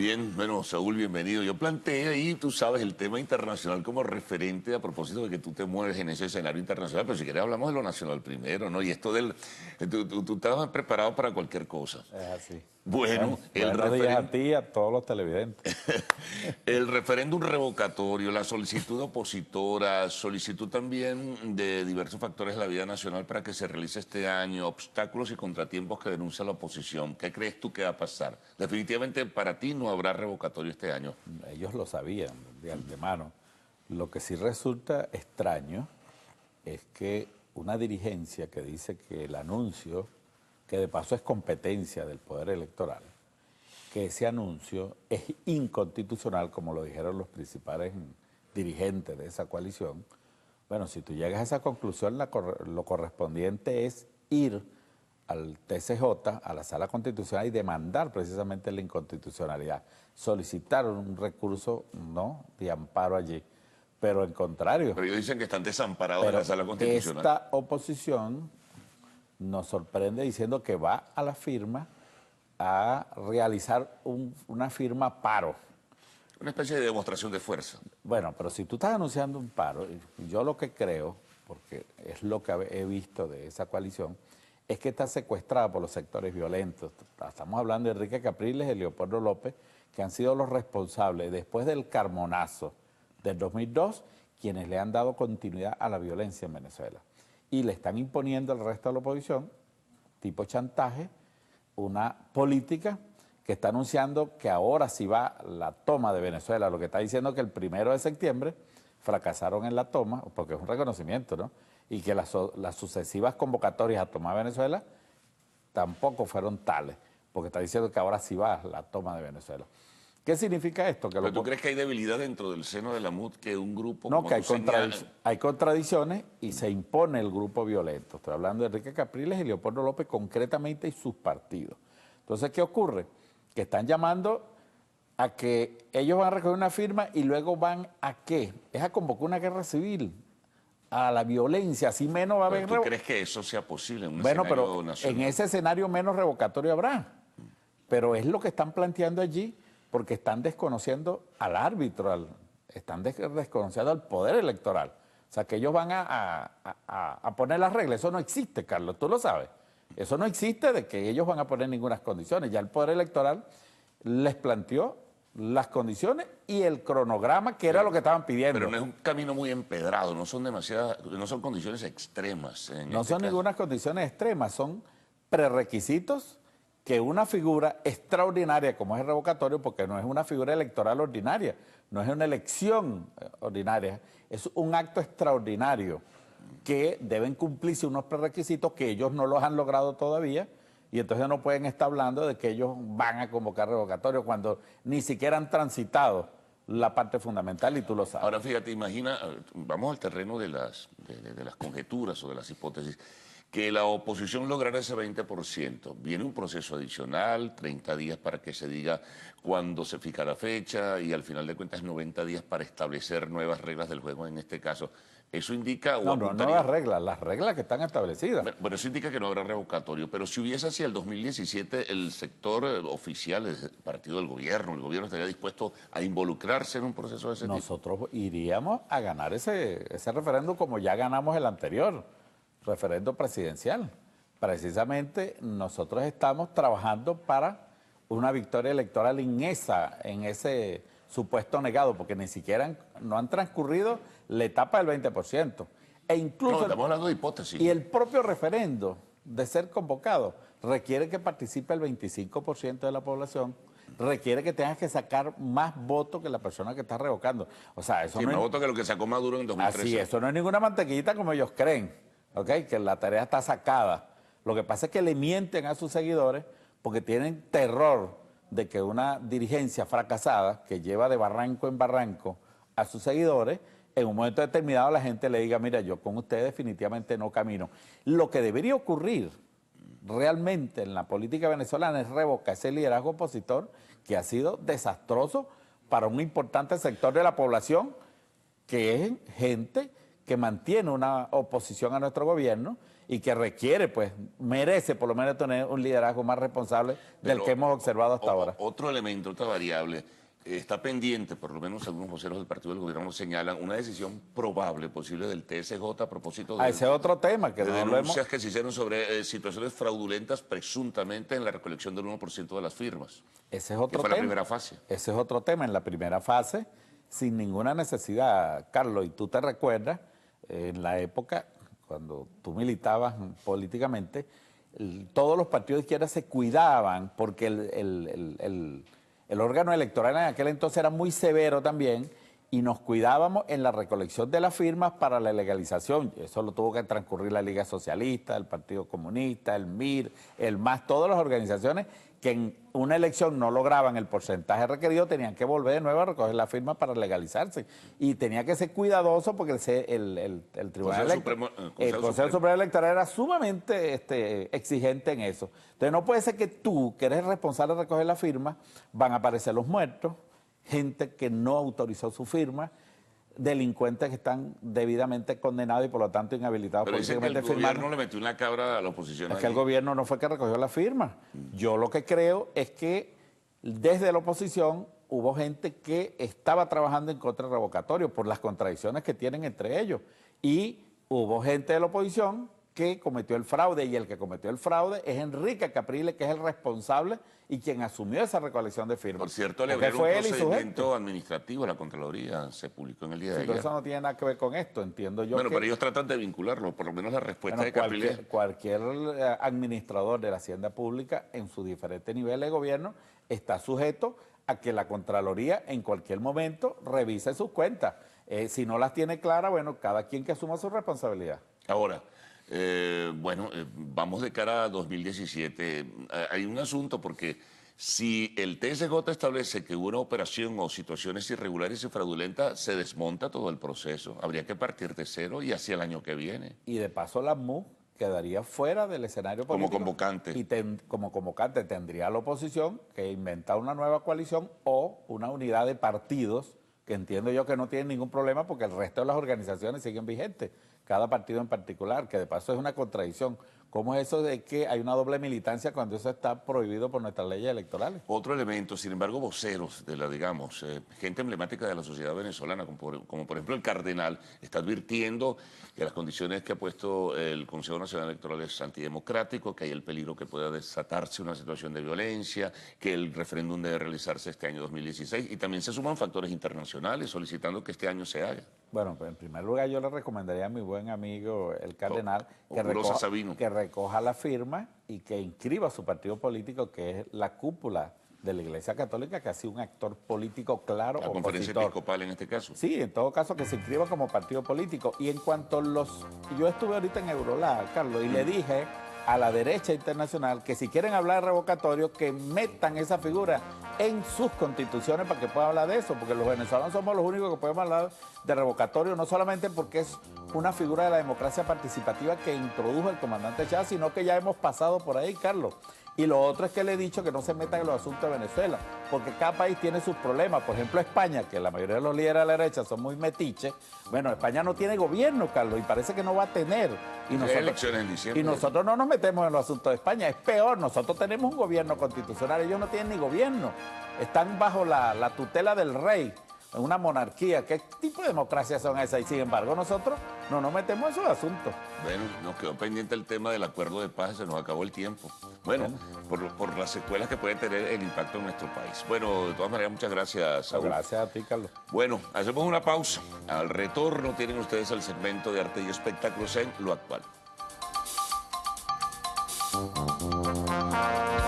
Bien, bueno, Saúl, bienvenido. Yo planteé ahí, tú sabes, el tema internacional como referente a propósito de que tú te mueves en ese escenario internacional, pero si quieres hablamos de lo nacional primero, ¿no? Y esto del... Tú estabas preparado para cualquier cosa. Es así. Bueno, Buenos días a ti y a todos los televidentes. el referéndum revocatorio, la solicitud opositora, solicitud también de diversos factores de la vida nacional para que se realice este año, obstáculos y contratiempos que denuncia la oposición. ¿Qué crees tú que va a pasar? Definitivamente para ti no habrá revocatorio este año. Ellos lo sabían de antemano. Lo que sí resulta extraño es que una dirigencia que dice que el anuncio, que de paso es competencia del Poder Electoral, que ese anuncio es inconstitucional, como lo dijeron los principales dirigentes de esa coalición. Bueno, si tú llegas a esa conclusión, lo correspondiente es ir al TCJ, a la Sala Constitucional, y demandar precisamente la inconstitucionalidad, solicitar un recurso, ¿no?, de amparo allí. Pero en contrario. Pero ellos dicen que están desamparados de la Sala Constitucional. Esta oposición nos sorprende diciendo que va a la firma a realizar una firma paro. Una especie de demostración de fuerza. Bueno, pero si tú estás anunciando un paro, yo lo que creo, porque es lo que he visto de esa coalición, es que está secuestrada por los sectores violentos. Estamos hablando de Enrique Capriles y Leopoldo López, que han sido los responsables, después del Carmonazo del 2002, quienes le han dado continuidad a la violencia en Venezuela. Y le están imponiendo al resto de la oposición, tipo chantaje, una política que está anunciando que ahora sí va la toma de Venezuela, lo que está diciendo que el 1 de septiembre fracasaron en la toma, porque es un reconocimiento, ¿no? Y que las sucesivas convocatorias a tomar Venezuela tampoco fueron tales, porque está diciendo que ahora sí va la toma de Venezuela. ¿Qué significa esto? Que ¿Pero tú crees que hay debilidad dentro del seno de la MUD, que un grupo... No, que hay contradicciones y se impone el grupo violento. Estoy hablando de Enrique Capriles y Leopoldo López concretamente y sus partidos. Entonces, ¿qué ocurre? Que están llamando a que ellos van a recoger una firma y luego van a ¿qué? Es a convocar una guerra civil, a la violencia, así menos va a haber... ¿Tú crees que eso sea posible en un bueno, escenario pero nacional? en ese escenario menos revocatorio habrá. Pero es lo que están planteando allí, porque están desconociendo al árbitro, están desconociendo al poder electoral. O sea, que ellos van a poner las reglas. Eso no existe, Carlos, tú lo sabes. Eso no existe de que ellos van a poner ninguna condiciones. Ya el poder electoral les planteó las condiciones y el cronograma, que era lo que estaban pidiendo. Pero no es un camino muy empedrado, no son no son condiciones extremas. No son ninguna condiciones extremas, son prerequisitos que una figura extraordinaria como es el revocatorio, porque no es una figura electoral ordinaria, no es una elección ordinaria, es un acto extraordinario que deben cumplirse unos prerequisitos que ellos no los han logrado todavía, y entonces no pueden estar hablando de que ellos van a convocar revocatorio cuando ni siquiera han transitado la parte fundamental, y tú lo sabes. Ahora fíjate, imagina, vamos al terreno de las conjeturas o de las hipótesis, que la oposición lograra ese 20%. Viene un proceso adicional, 30 días para que se diga cuándo se fija la fecha y al final de cuentas 90 días para establecer nuevas reglas del juego en este caso. Eso indica... No, nuevas reglas, las reglas que están establecidas. Bueno, eso indica que no habrá revocatorio, pero si hubiese hacia el 2017 el sector oficial, el partido del gobierno, el gobierno estaría dispuesto a involucrarse en un proceso de ese tipo. Nosotros iríamos a ganar ese referéndum como ya ganamos el anterior, referendo presidencial. Precisamente nosotros estamos trabajando para una victoria electoral en ese supuesto negado, porque ni siquiera no han transcurrido la etapa del 20%. E incluso no, estamos hablando de hipótesis. Y el propio referendo, de ser convocado, requiere que participe el 25% de la población, requiere que tengas que sacar más votos que la persona que está revocando. O sea, eso sí, no más es... votos que lo que sacó Maduro en 2013. Así, eso no es ninguna mantequillita como ellos creen, ¿ok? Que la tarea está sacada. Lo que pasa es que le mienten a sus seguidores porque tienen terror de que una dirigencia fracasada, que lleva de barranco en barranco a sus seguidores, en un momento determinado la gente le diga, mira, yo con usted definitivamente no camino. Lo que debería ocurrir realmente en la política venezolana es revocar ese liderazgo opositor que ha sido desastroso para un importante sector de la población, que es gente que mantiene una oposición a nuestro gobierno y que requiere, pues, merece por lo menos tener un liderazgo más responsable del Pero que hemos observado hasta ahora. Otro elemento, otra variable, está pendiente, por lo menos algunos voceros del partido del gobierno señalan, una decisión probable, posible del TSJ a propósito de, Ese es otro tema que de no lo denuncias hemos... que se hicieron sobre situaciones fraudulentas presuntamente en la recolección del 1% de las firmas. Ese es otro que fue tema. la primera fase. Ese es otro tema. En la primera fase, sin ninguna necesidad, Carlos, y tú te recuerdas, en la época, cuando tú militabas políticamente, todos los partidos de izquierda se cuidaban porque el órgano electoral en aquel entonces era muy severo también y nos cuidábamos en la recolección de las firmas para la legalización. Eso lo tuvo que transcurrir la Liga Socialista, el Partido Comunista, el MIR, el MAS, todas las organizaciones que en una elección no lograban el porcentaje requerido, tenían que volver de nuevo a recoger la firma para legalizarse. Y tenía que ser cuidadoso porque el Tribunal el Consejo Supremo Electoral era sumamente exigente en eso. Entonces no puede ser que tú, que eres responsable de recoger la firma, van a aparecer los muertos, gente que no autorizó su firma, delincuentes que están debidamente condenados y por lo tanto inhabilitados pero políticamente el gobierno le metió una cabra a la oposición. Es que el gobierno no fue que recogió la firma. Yo lo que creo es que desde la oposición hubo gente que estaba trabajando en contra del revocatorio por las contradicciones que tienen entre ellos. Y hubo gente de la oposición que cometió el fraude, y el que cometió el fraude es Enrique Capriles, que es el responsable y quien asumió esa recolección de firmas. Por cierto, le abrieron un procedimiento administrativo a la Contraloría, se publicó en el día de ayer. Eso no tiene nada que ver con esto, entiendo yo. Bueno, pero ellos tratan de vincularlo, por lo menos la respuesta de Capriles. Cualquier administrador de la Hacienda Pública en sus diferentes niveles de gobierno está sujeto a que la Contraloría en cualquier momento revise sus cuentas. Si no las tiene claras, bueno, cada quien que asuma su responsabilidad. Ahora, vamos de cara a 2017. Hay un asunto porque si el TSJ establece que hubo una operación o situaciones irregulares y fraudulentas, se desmonta todo el proceso. Habría que partir de cero y hacia el año que viene. Y de paso la MU quedaría fuera del escenario político. Como convocante. Y como convocante tendría la oposición que inventar una nueva coalición o una unidad de partidos, que entiendo yo que no tienen ningún problema porque el resto de las organizaciones siguen vigentes, cada partido en particular, que de paso es una contradicción. ¿Cómo es eso de que hay una doble militancia cuando eso está prohibido por nuestras leyes electorales? Otro elemento, sin embargo, voceros de la, digamos, gente emblemática de la sociedad venezolana, como por ejemplo el Cardenal, está advirtiendo que las condiciones que ha puesto el Consejo Nacional Electoral es antidemocrático, que hay el peligro que pueda desatarse una situación de violencia, que el referéndum debe realizarse este año 2016, y también se suman factores internacionales solicitando que este año se haga. Bueno, pues en primer lugar yo le recomendaría a mi buen amigo el Cardenal que recoja la firma y que inscriba su partido político, que es la cúpula de la Iglesia Católica, que ha sido un actor político claro. La conferencia episcopal en este caso. Sí, en todo caso que se inscriba como partido político. Y en cuanto a yo estuve ahorita en Eurolab, Carlos, y le dije a la derecha internacional que si quieren hablar de revocatorio, que metan esa figura en sus constituciones para que puedan hablar de eso, porque los venezolanos somos los únicos que podemos hablar de revocatorio, no solamente porque es una figura de la democracia participativa que introdujo el comandante Chávez, sino que ya hemos pasado por ahí, Carlos. Y lo otro es que le he dicho que no se metan en los asuntos de Venezuela, porque cada país tiene sus problemas. Por ejemplo, España, que la mayoría de los líderes de la derecha son muy metiches. Bueno, España no tiene gobierno, Carlos, y parece que no va a tener. Y elecciones en diciembre. Y nosotros no nos metemos en los asuntos de España. Es peor, nosotros tenemos un gobierno constitucional, ellos no tienen ni gobierno. Están bajo la tutela del rey, en una monarquía. ¿Qué tipo de democracia son esas? Y sin embargo, nosotros no nos metemos en esos asuntos. Bueno, nos quedó pendiente el tema del acuerdo de paz, se nos acabó el tiempo. Bueno, por las secuelas que puede tener el impacto en nuestro país. Bueno, de todas maneras, muchas gracias, Saúl. Gracias a ti, Carlos. Bueno, hacemos una pausa. Al retorno tienen ustedes el segmento de arte y espectáculos en Lo Actual.